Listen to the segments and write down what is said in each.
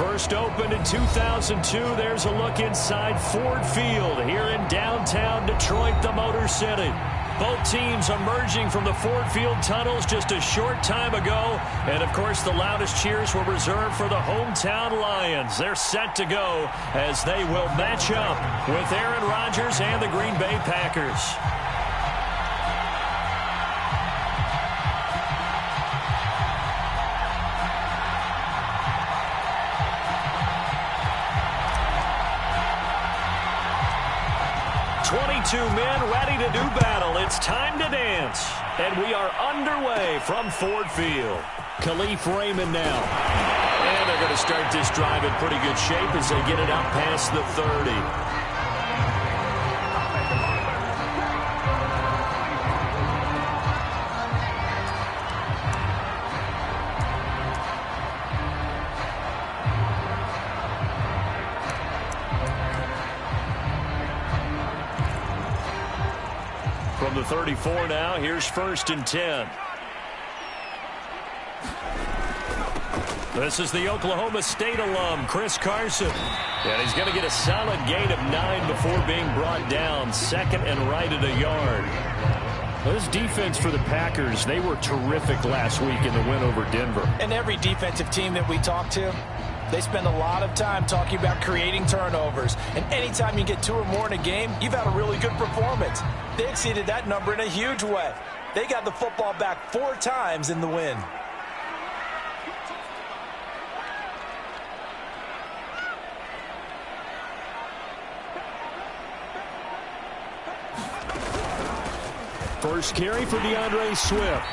First opened in 2002, there's a look inside Ford Field here in downtown Detroit, the Motor City. Both teams emerging from the Ford Field tunnels just a short time ago. And, of course, the loudest cheers were reserved for the hometown Lions. They're set to go as they will match up with Aaron Rodgers and the Green Bay Packers. Two men ready to do battle. It's time to dance. And we are underway from Ford Field. Khalif Raymond now. And they're going to start this drive in pretty good shape as they get it out past the 30. From the 34 now, here's 1st and 10. This is the Oklahoma State alum, Chris Carson. And he's going to get a solid gain of 9 before being brought down. 2nd and right at a yard. This defense for the Packers, they were terrific last week in the win over Denver. And every defensive team that we talk to, they spend a lot of time talking about creating turnovers. And anytime you get 2 or more in a game, you've had a really good performance. They exceeded that number in a huge way. They got the football back 4 times in the win. First carry for DeAndre Swift.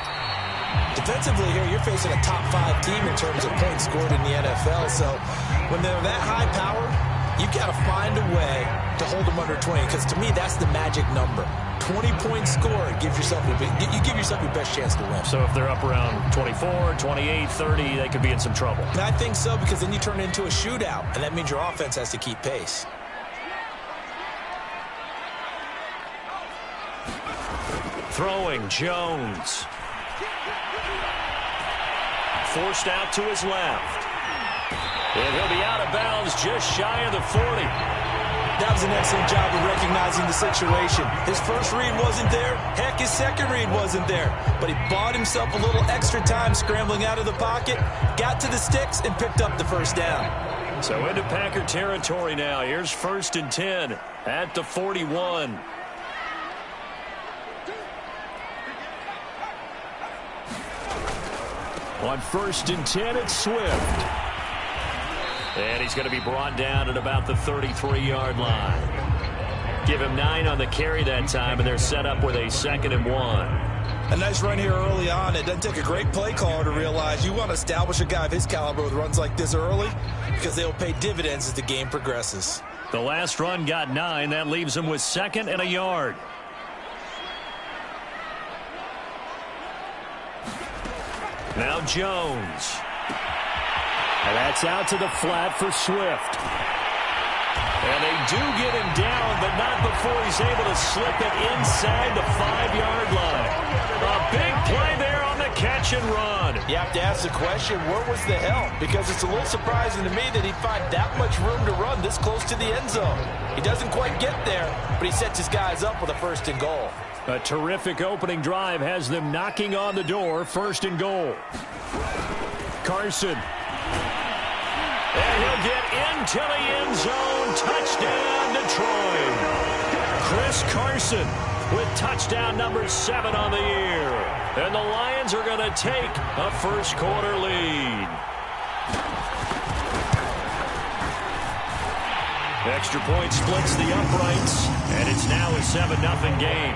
Defensively here, you're facing a top 5 team in terms of points scored in the NFL. So when they're that high powered, you've got to find a way to hold them under 20. Because to me, that's the magic number. 20 points scored, you give yourself your best chance to win. So if they're up around 24, 28, 30, they could be in some trouble. And I think so, because then you turn it into a shootout, and that means your offense has to keep pace. Throwing, Jones. Forced out to his left. And he'll be out of bounds just shy of the 40. That was an excellent job of recognizing the situation. His first read wasn't there. Heck, his second read wasn't there. But he bought himself a little extra time scrambling out of the pocket, got to the sticks, and picked up the first down. So into Packer territory now. Here's 1st and 10 at the 41. On 1st and 10, it's Swift. And he's going to be brought down at about the 33-yard line. Give him 9 on the carry that time, and they're set up with a 2nd and 1. A nice run here early on. It doesn't take a great play caller to realize you want to establish a guy of his caliber with runs like this early, because they'll pay dividends as the game progresses. The last run got 9. That leaves him with 2nd and a yard. Now Jones. And that's out to the flat for Swift. And they do get him down, but not before he's able to slip it inside the 5-yard line. A big play there on the catch and run. You have to ask the question, where was the help? Because it's a little surprising to me that he'd find that much room to run this close to the end zone. He doesn't quite get there, but he sets his guys up with a 1st and goal. A terrific opening drive has them knocking on the door. 1st and goal. Carson. And he'll get into the end zone. Touchdown, Detroit. Chris Carson with touchdown number 7 on the year. And the Lions are going to take a first-quarter lead. Extra point splits the uprights, and it's now a 7-0 game.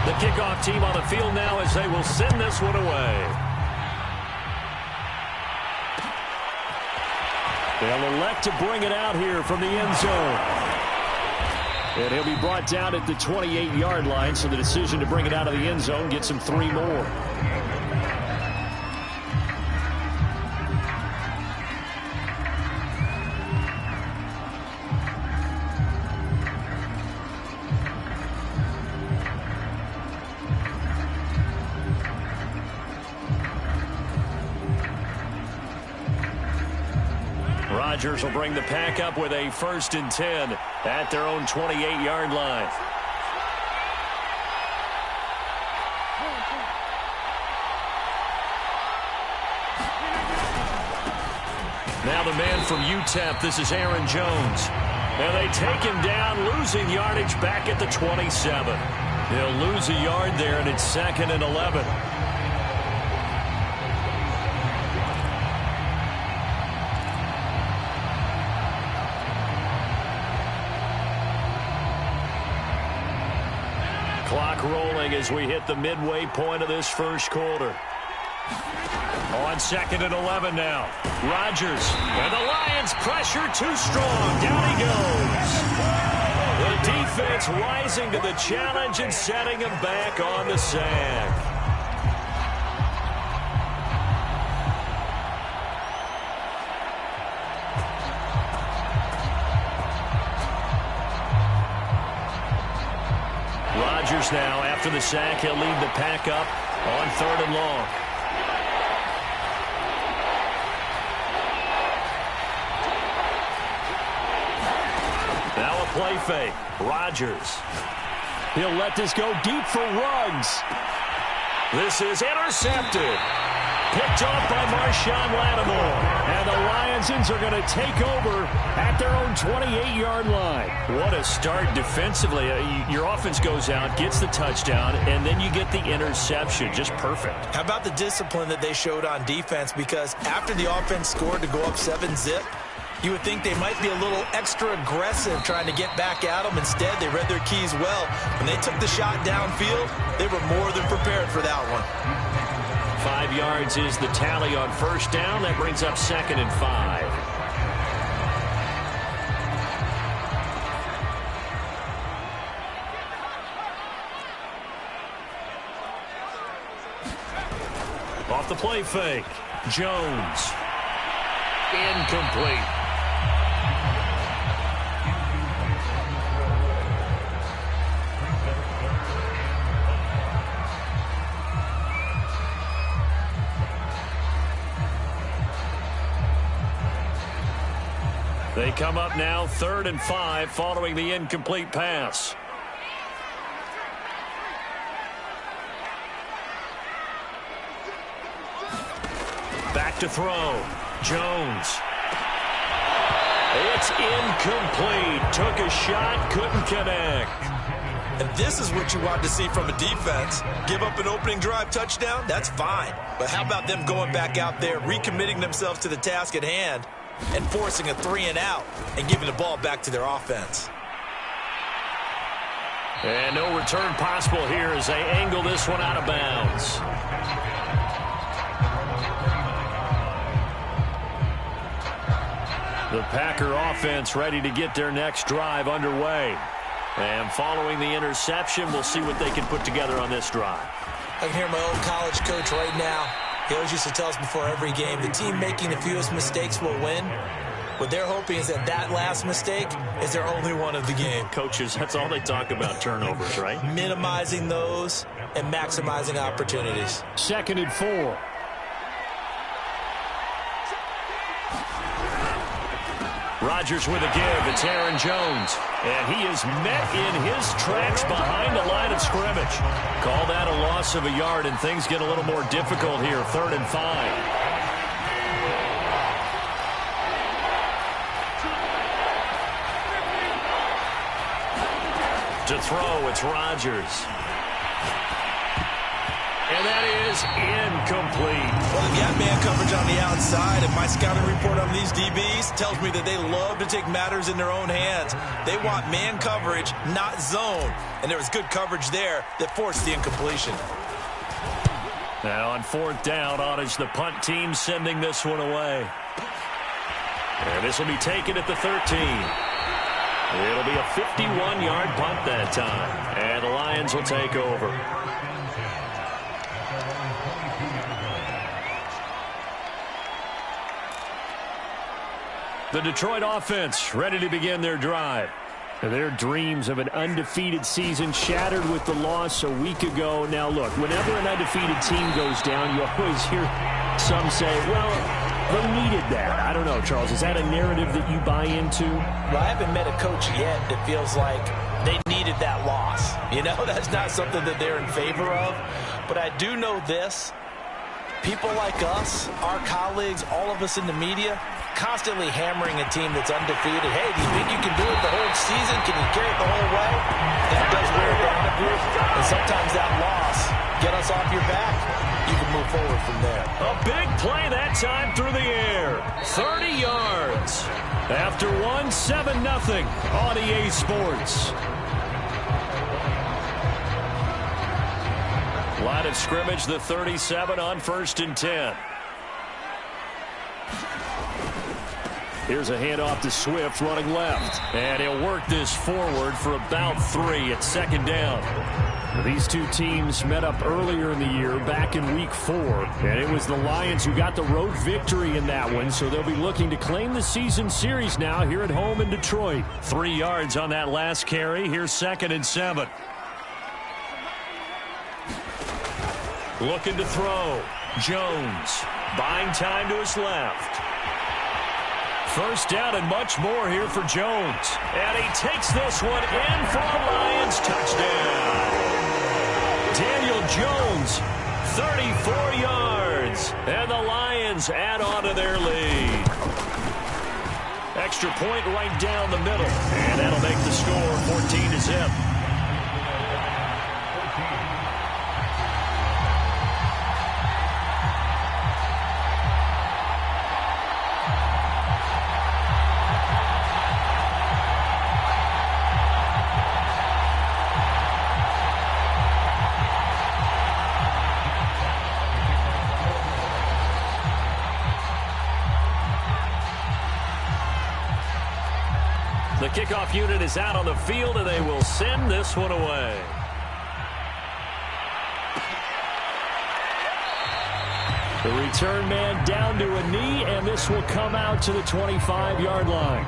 The kickoff team on the field now as they will send this one away. They'll elect to bring it out here from the end zone. And he'll be brought down at the 28-yard line, so the decision to bring it out of the end zone gets him 3 more. Rodgers will bring the pack up with a 1st and 10 at their own 28-yard line. Now the man from UTEP, this is Aaron Jones. And they take him down, losing yardage back at the 27. He'll lose a yard there, and it's 2nd and 11. Clock rolling as we hit the midway point of this first quarter. On 2nd and 11 now. Rodgers. And the Lions pressure too strong. Down he goes. The defense rising to the challenge and setting him back on the sack. Rodgers now, after the sack, he'll lead the pack up on 3rd and long. Now a play fake. Rodgers. He'll let this go deep for Ruggs. This is intercepted. Picked off by Marshawn Lattimore. And the Lionsons are going to take over at their own 28-yard line. What a start defensively. Your offense goes out, gets the touchdown, and then you get the interception. Just perfect. How about the discipline that they showed on defense? Because after the offense scored to go up 7-zip, you would think they might be a little extra aggressive trying to get back at them. Instead, they read their keys well. When they took the shot downfield, they were more than prepared for that one. 5 yards is the tally on 1st down. That brings up 2nd and 5. Off the play fake. Jones. Incomplete. They come up now 3rd and 5 following the incomplete pass. Back to throw. Jones. It's incomplete. Took a shot, couldn't connect. And this is what you want to see from a defense. Give up an opening drive touchdown, that's fine. But how about them going back out there, recommitting themselves to the task at hand, and forcing a 3-and-out and giving the ball back to their offense. And no return possible here as they angle this one out of bounds. The Packer offense ready to get their next drive underway. And following the interception, we'll see what they can put together on this drive. I can hear my old college coach right now. He always used to tell us before every game, the team making the fewest mistakes will win. What they're hoping is that that last mistake is their only one of the game. Coaches, that's all they talk about, turnovers, right? Minimizing those and maximizing opportunities. 2nd and 4. Rodgers with a give. It's Aaron Jones. And he is met in his tracks behind the line of scrimmage. Call that a loss of a yard, and things get a little more difficult here. 3rd and 5. To throw, it's Rodgers. And that is incomplete. Well, they got man coverage on the outside, and my scouting report on these DBs tells me that they love to take matters in their own hands. They want man coverage, not zone. And there was good coverage there that forced the incompletion. Now on 4th down, is the punt team sending this one away. And this will be taken at the 13. It'll be a 51-yard punt that time. And the Lions will take over. The Detroit offense ready to begin their drive. Their dreams of an undefeated season shattered with the loss a week ago. Now, look, whenever an undefeated team goes down, you always hear some say, well, they needed that. I don't know, Charles. Is that a narrative that you buy into? Well, I haven't met a coach yet that feels like they needed that loss. You know, that's not something that they're in favor of. But I do know this. People like us, our colleagues, all of us in the media, constantly hammering a team that's undefeated. Hey, do you think you can do it the whole season? Can you carry it the whole way? That does wear down a group. And sometimes that loss, get us off your back, you can move forward from there. A big play that time through the air. 30 yards. After 7-0 on EA Sports. Line of scrimmage, the 37 on 1st and 10. Here's a handoff to Swift running left. And he'll work this forward for about 3 at 2nd down. These two teams met up earlier in the year, back in Week 4. And it was the Lions who got the road victory in that one, so they'll be looking to claim the season series now here at home in Detroit. 3 yards on that last carry. Here's 2nd and 7. Looking to throw. Jones buying time to his left. 1st down and much more here for Jones. And he takes this one in for a Lions touchdown. Daniel Jones, 34 yards. And the Lions add on to their lead. Extra point right down the middle. And that'll make the score 14-0. The kickoff unit is out on the field, and they will send this one away. The return man down to a knee, and this will come out to the 25-yard line.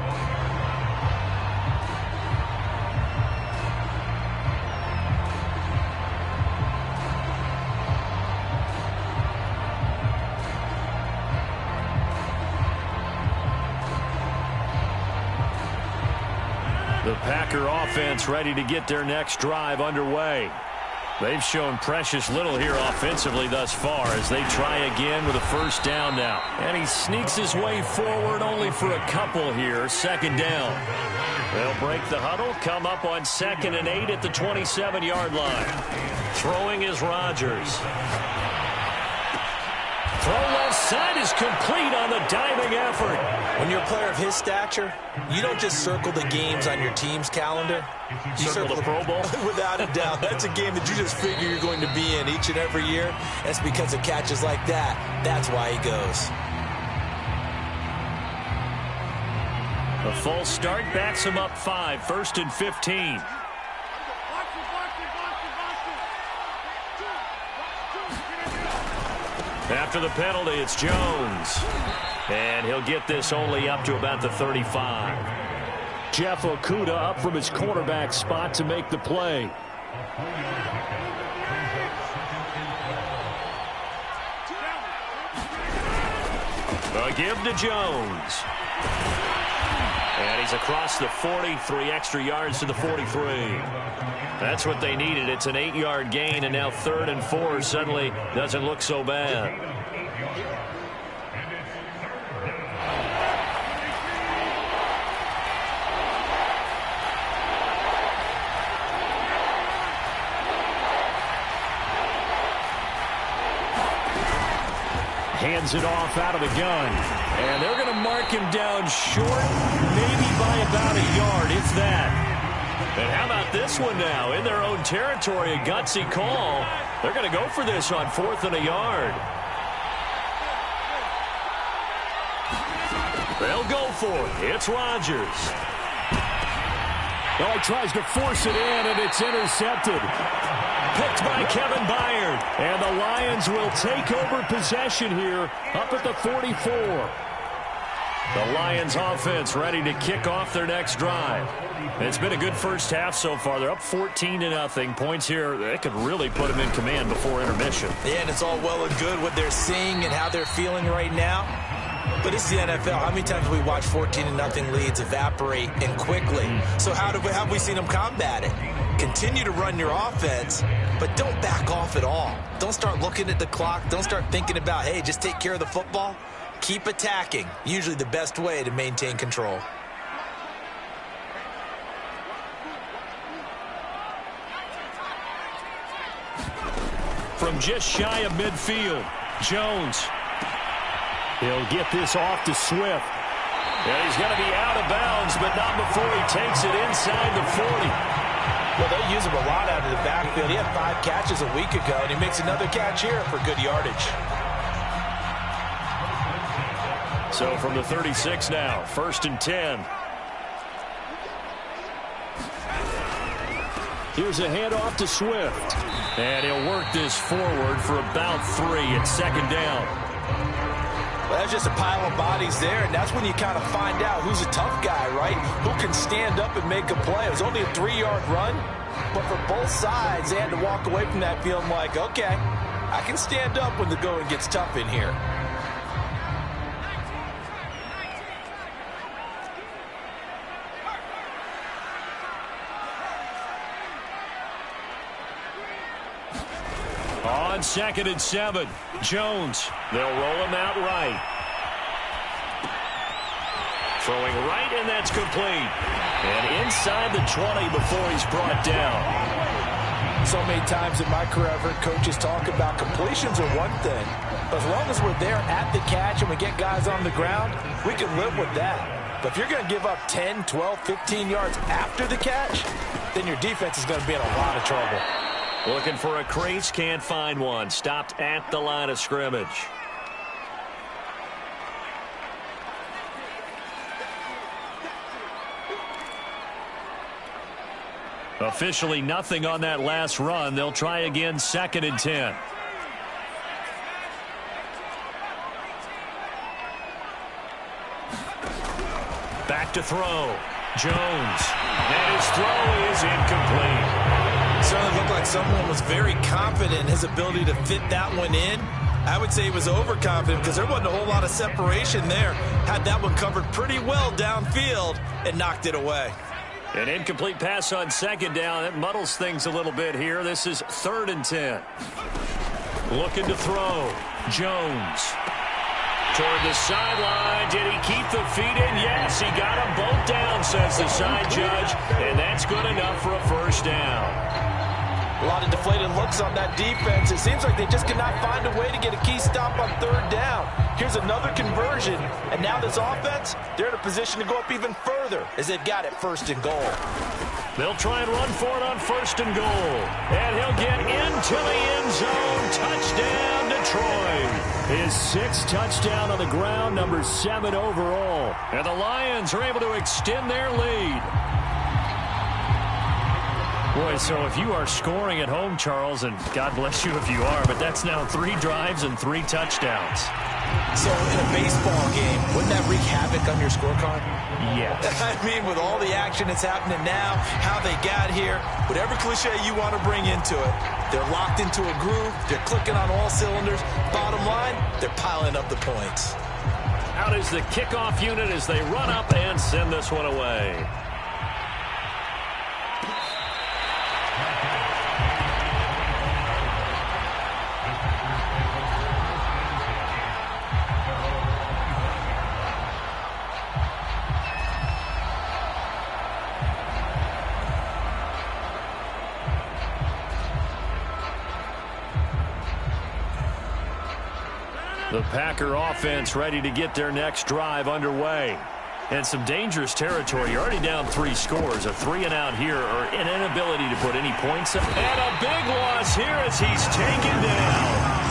The Packer offense ready to get their next drive underway. They've shown precious little here offensively thus far as they try again with a 1st down now. And he sneaks his way forward only for a couple here. 2nd down. They'll break the huddle, come up on 2nd and 8 at the 27-yard line. Throwing is Rodgers. Throw left side is complete on the diving effort. When you're a player of his stature, you don't just circle the games on your team's calendar. You circle the Pro Bowl? Without a doubt. That's a game that you just figure you're going to be in each and every year. That's because of catches like that. That's why he goes. A false start backs him up 5. 1st and 15. After the penalty, it's Jones. And he'll get this only up to about the 35. Jeff Okudah up from his cornerback spot to make the play. A give to Jones. And he's across the 40, 3 extra yards to the 43. That's what they needed. It's an 8-yard gain, and now 3rd and 4 suddenly doesn't look so bad. Hands it off out of the gun. And they're going to mark him down short, maybe by about a yard, if that. And how about this one now? In their own territory, a gutsy call. They're going to go for this on 4th and a yard. They'll go for it. It's Rodgers. Oh, he tries to force it in, and it's intercepted. Picked by Kevin Byard. And the Lions will take over possession here up at the 44. The Lions offense ready to kick off their next drive. It's been a good first half so far. They're up 14-0. Points here, they could really put them in command before intermission. Yeah, and it's all well and good what they're seeing and how they're feeling right now. But it's the NFL. How many times have we watched 14-0 leads evaporate and quickly? So how have we seen them combat it? Continue to run your offense, but don't back off at all. Don't start looking at the clock. Don't start thinking about, hey, just take care of the football. Keep attacking. Usually the best way to maintain control. From just shy of midfield, Jones. He'll get this off to Swift. And he's going to be out of bounds, but not before he takes it inside the 40. Well, they use him a lot out of the backfield. He had 5 catches a week ago, and he makes another catch here for good yardage. So from the 36 now, 1st and 10. Here's a handoff to Swift. And he'll work this forward for about 3 at 2nd down. Well, that's just a pile of bodies there, and that's when you kind of find out who's a tough guy, right? Who can stand up and make a play. It was only a 3-yard run, but for both sides, they had to walk away from that feeling like, okay, I can stand up when the going gets tough in here. On 2nd and 7, Jones. They'll roll him out right. Throwing right, and that's complete. And inside the 20 before he's brought down. So many times in my career, I've heard coaches talk about completions are one thing, but as long as we're there at the catch and we get guys on the ground, we can live with that. But if you're going to give up 10, 12, 15 yards after the catch, then your defense is going to be in a lot of trouble. Looking for a crease, can't find one. Stopped at the line of scrimmage. Officially nothing on that last run. They'll try again 2nd and 10. Back to throw. Jones. And his throw is incomplete. Certainly looked like someone was very confident in his ability to fit that one in. I would say he was overconfident because there wasn't a whole lot of separation there. Had that one covered pretty well downfield and knocked it away. An incomplete pass on 2nd down. That muddles things a little bit here. This is 3rd and 10. Looking to throw. Jones. Toward the sideline. Did he keep the feet in? Yes, he got them both down, says the side judge. And that's good enough for a 1st down. A lot of deflated looks on that defense. It seems like they just cannot find a way to get a key stop on 3rd down. Here's another conversion, and now this offense, they're in a position to go up even further as they've got it 1st and goal. They'll try and run for it on 1st and goal. And he'll get into the end zone. Touchdown, Detroit. His 6th touchdown on the ground, number 7 overall. And the Lions are able to extend their lead. Boy, so if you are scoring at home, Charles, and God bless you if you are, but that's now 3 drives and 3 touchdowns. So in a baseball game, wouldn't that wreak havoc on your scorecard? Yes. I mean, with all the action that's happening now, how they got here, whatever cliche you want to bring into it, they're locked into a groove, they're clicking on all cylinders. Bottom line, they're piling up the points. Out is the kickoff unit as they run up and send this one away. The Packer offense ready to get their next drive underway. And some dangerous territory. You're already down 3 scores. A 3-and-out here, or an inability to put any points up. And a big loss here as he's taken down.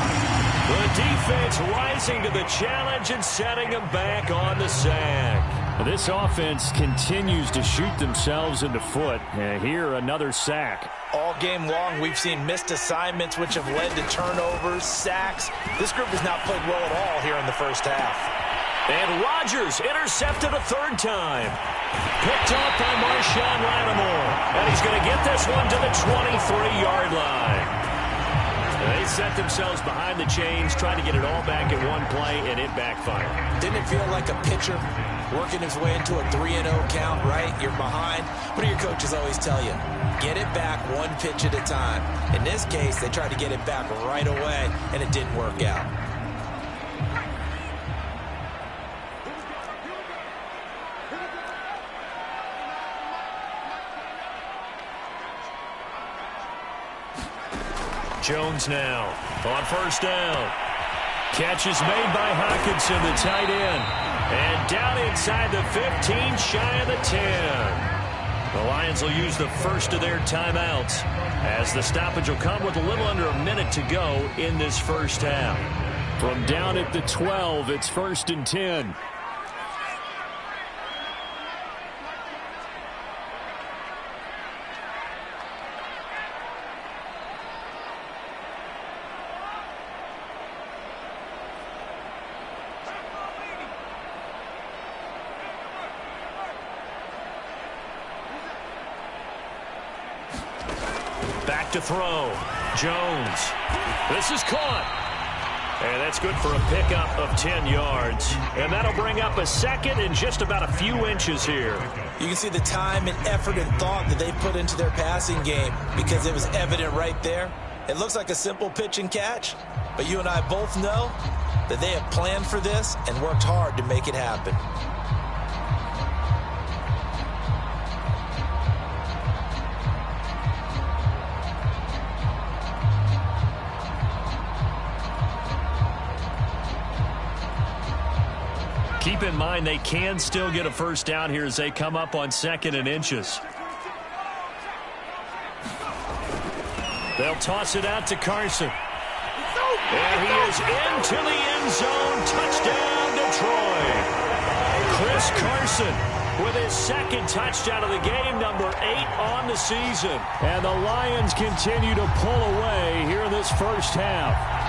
The defense rising to the challenge and setting him back on the sack. This offense continues to shoot themselves in the foot. And here, another sack. All game long, we've seen missed assignments, which have led to turnovers, sacks. This group has not played well at all here in the 1st half. And Rodgers intercepted a 3rd time. Picked off by Marshawn Lattimore. And he's going to get this one to the 23-yard line. They set themselves behind the chains, trying to get it all back in one play, and it backfired. Didn't it feel like a pitcher working his way into a 3-0 count, right? You're behind. What do your coaches always tell you? Get it back one pitch at a time. In this case, they tried to get it back right away, and it didn't work out. Jones now on first down. Catch is made by Hockenson, the tight end. And down inside the 15, shy of the 10. The Lions will use the first of their timeouts, as the stoppage will come with a little under a minute to go in this first half. From down at the 12, it's 1st and 10. Back to throw. Jones. This is caught. And that's good for a pickup of 10 yards. And that'll bring up a second and just about a few inches here. You can see the time and effort and thought that they put into their passing game, because it was evident right there. It looks like a simple pitch and catch, but you and I both know that they have planned for this and worked hard to make it happen. Keep in mind they can still get a first down here as they come up on 2nd and inches. They'll toss it out to Carson. And he is into the end zone. Touchdown, Detroit. Chris Carson with his 2nd touchdown of the game, number 8 on the season. And the Lions continue to pull away here in this first half.